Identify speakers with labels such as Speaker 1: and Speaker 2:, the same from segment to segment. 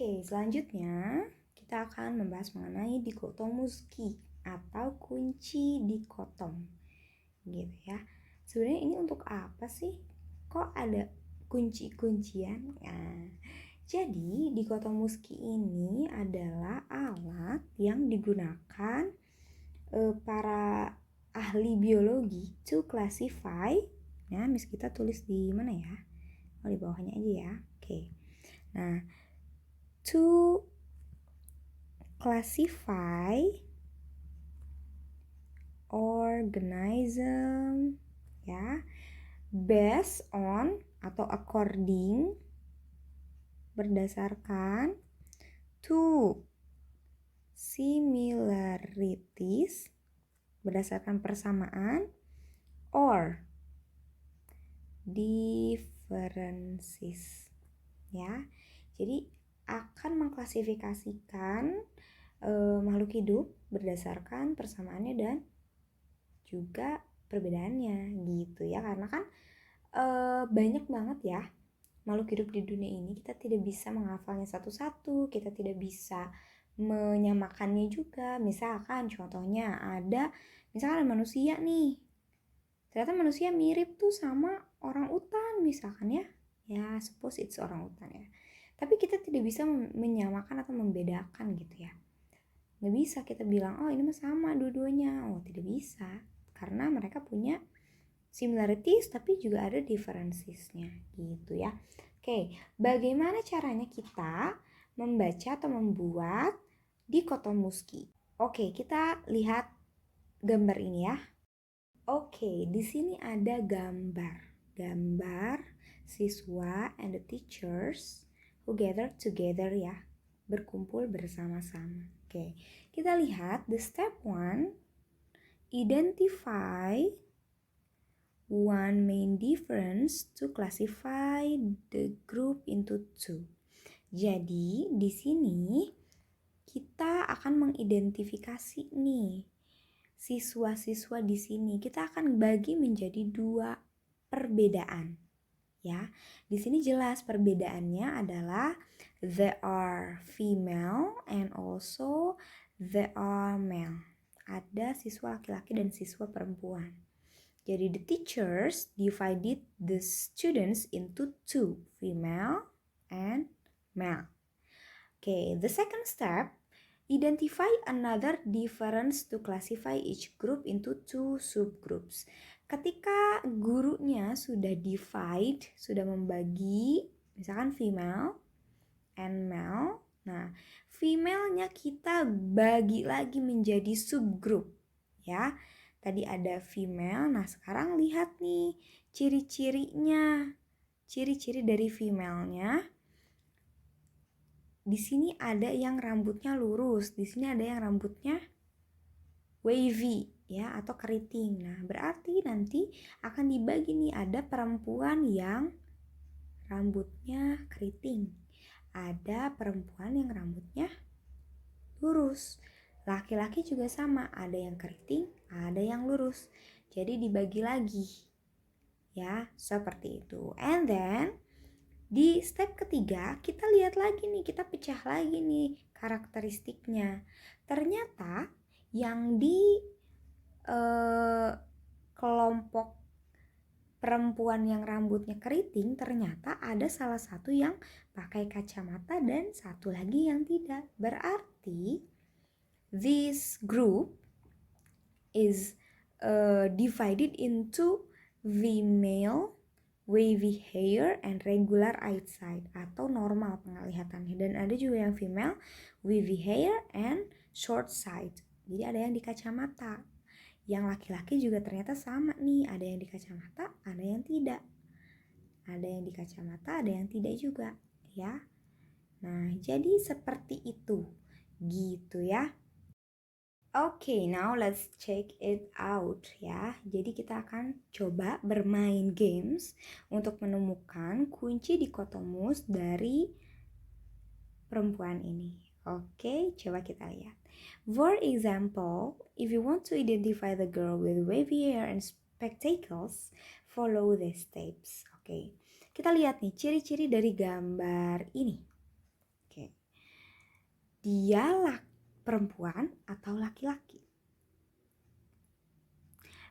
Speaker 1: Oke, selanjutnya kita akan membahas mengenai dikotomuski atau kunci dikotom. Gitu ya. Sebenarnya ini untuk apa sih? Kok ada kunci-kuncian? Nah, jadi dikotomuski ini adalah alat yang digunakan para ahli biologi to classify. Ya, Miss kita tulis di mana ya? Oh, di bawahnya aja ya. Oke. Nah, to classify organism ya based on atau according berdasarkan to similarities berdasarkan persamaan or differences ya. Jadi akan mengklasifikasikan makhluk hidup berdasarkan persamaannya dan juga perbedaannya gitu ya, karena kan banyak banget ya makhluk hidup di dunia ini, kita tidak bisa menghafalnya satu-satu, kita tidak bisa menyamakannya juga. Misalkan contohnya misalkan ada manusia nih, ternyata manusia mirip tuh sama orang utan misalkan ya suppose it's orang utan ya, tapi kita tidak bisa menyamakan atau membedakan gitu ya. Nggak bisa kita bilang oh ini mah sama dua-duanya, oh tidak bisa, karena mereka punya similarities tapi juga ada differencesnya gitu ya. Oke, bagaimana caranya kita membaca atau membuat dikotomuski? Oke, kita lihat gambar ini ya. Oke, di sini ada gambar siswa and the teachers who gather together ya, berkumpul bersama-sama. Oke, kita lihat the step 1, identify one main difference to classify the group into two. Jadi di sini kita akan mengidentifikasi nih siswa-siswa di sini. Kita akan bagi menjadi 2 perbedaan. Ya, di sini jelas perbedaannya adalah they are female and also they are male. Ada siswa laki-laki dan siswa perempuan. Jadi the teachers divided the students into 2, female and male. Okay, the second step, identify another difference to classify each group into 2 subgroups. Ketika gurunya sudah divide, sudah membagi, misalkan female and male. Nah, female-nya kita bagi lagi menjadi subgroup, ya. Tadi ada female, nah sekarang lihat nih ciri-cirinya. Ciri-ciri dari female-nya. Di sini ada yang rambutnya lurus, di sini ada yang rambutnya wavy ya atau keriting. Nah, berarti nanti akan dibagi nih, ada perempuan yang rambutnya keriting. Ada perempuan yang rambutnya lurus. Laki-laki juga sama, ada yang keriting, ada yang lurus. Jadi dibagi lagi. Ya, seperti itu. And then di step ketiga kita lihat lagi nih, kita pecah lagi nih karakteristiknya. Ternyata yang di kelompok perempuan yang rambutnya keriting, ternyata ada salah satu yang pakai kacamata dan satu lagi yang tidak. Berarti this group is divided into female, wavy hair, and regular eyesight atau normal penglihatannya. Dan ada juga yang female, wavy hair, and short sight. Jadi ada yang di kacamata. Yang laki-laki juga ternyata sama nih, ada yang di kacamata, ada yang tidak. Ada yang di kacamata, ada yang tidak juga, ya. Nah, jadi seperti itu. Gitu ya. Oke, now let's check it out ya. Jadi kita akan coba bermain games untuk menemukan kunci dikotomus dari perempuan ini. Oke, coba kita lihat. For example, if you want to identify the girl with wavy hair and spectacles, follow these steps. Oke, kita lihat nih ciri-ciri dari gambar ini. Oke, dia perempuan atau laki-laki?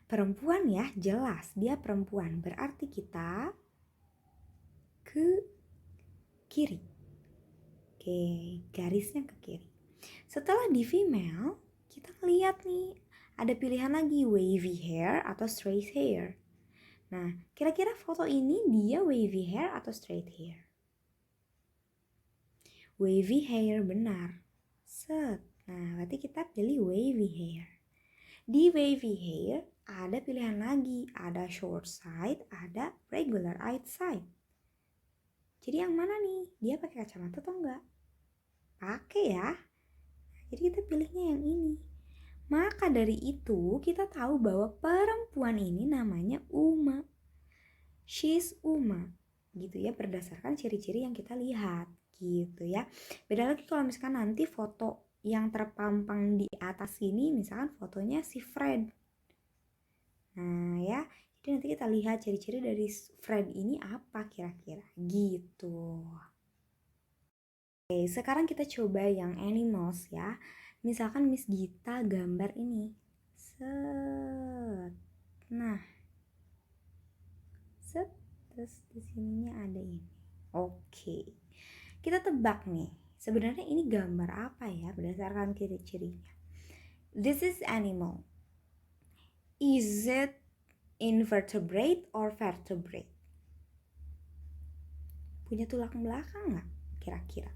Speaker 1: Perempuan ya, jelas dia perempuan. Berarti kita ke kiri. Oke, garisnya ke kiri. Setelah di female, kita lihat nih, ada pilihan lagi wavy hair atau straight hair. Nah, kira-kira foto ini dia wavy hair atau straight hair? Wavy hair, benar. Set. Nah, berarti kita pilih wavy hair. Di wavy hair ada pilihan lagi, ada short side, ada regular side. Jadi yang mana nih? Dia pakai kacamata atau enggak? Pakai ya. Jadi kita pilihnya yang ini. Maka dari itu kita tahu bahwa perempuan ini namanya Uma. She's Uma. Gitu ya, berdasarkan ciri-ciri yang kita lihat. Gitu ya. Beda lagi kalau misalkan nanti foto yang terpampang di atas ini, misalkan fotonya si Fred. Nah ya, jadi nanti kita lihat ciri-ciri dari Fred ini apa kira-kira. Gitu. Oke, sekarang kita coba yang animals ya. Misalkan Miss Gita gambar ini. Set. Nah. Set. Terus di sininya ada ini. Oke. Kita tebak nih. Sebenarnya ini gambar apa ya berdasarkan ciri-cirinya. This is animal. Is it invertebrate or vertebrate? Punya tulang belakang nggak kira-kira?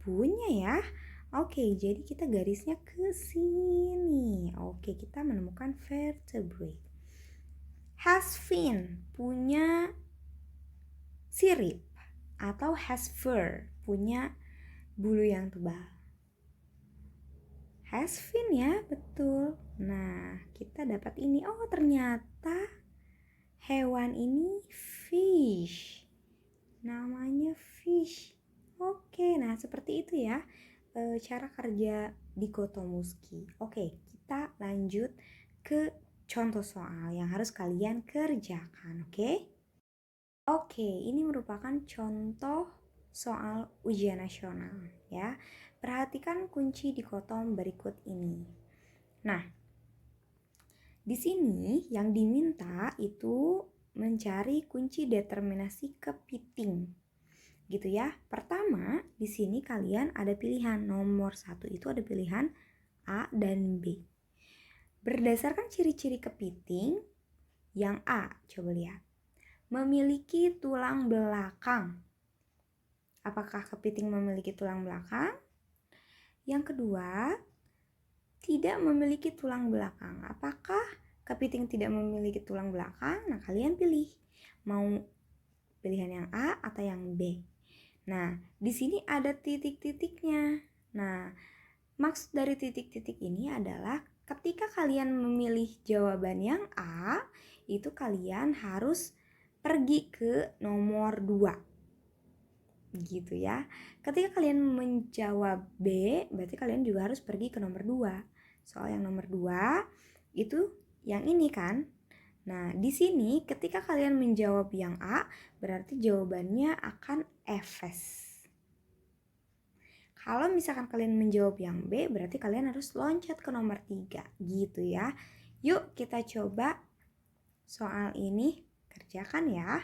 Speaker 1: Punya ya. Oke, jadi kita garisnya ke sini. Oke, kita menemukan vertebrate. Has fin, punya sirip. Atau has fur, punya bulu yang tebal. Has fin ya, betul. Nah, kita dapat ini. Oh, ternyata hewan ini fish. Namanya fish. Oke, nah seperti itu ya cara kerja dikotomuski. Oke, kita lanjut ke contoh soal yang harus kalian kerjakan, oke? Oke, ini merupakan contoh soal ujian nasional ya. Perhatikan kunci dikotom berikut ini. Nah, di sini yang diminta itu mencari kunci determinasi kepiting. Gitu ya. Pertama, di sini kalian ada pilihan nomor 1 itu ada pilihan A dan B. Berdasarkan ciri-ciri kepiting, yang A, coba lihat. Memiliki tulang belakang. Apakah kepiting memiliki tulang belakang? Yang kedua, tidak memiliki tulang belakang. Apakah kepiting tidak memiliki tulang belakang? Nah, kalian pilih. Mau pilihan yang A atau yang B? Nah, di sini ada titik-titiknya. Nah, maksud dari titik-titik ini adalah ketika kalian memilih jawaban yang A, itu kalian harus pergi ke nomor 2. Gitu ya. Ketika kalian menjawab B, berarti kalian juga harus pergi ke nomor 2. Soal yang nomor 2 itu yang ini kan. Nah, di sini ketika kalian menjawab yang A, berarti jawabannya akan Efes. Kalau misalkan kalian menjawab yang B, berarti kalian harus loncat ke nomor 3, gitu ya. Yuk kita coba soal ini, kerjakan ya.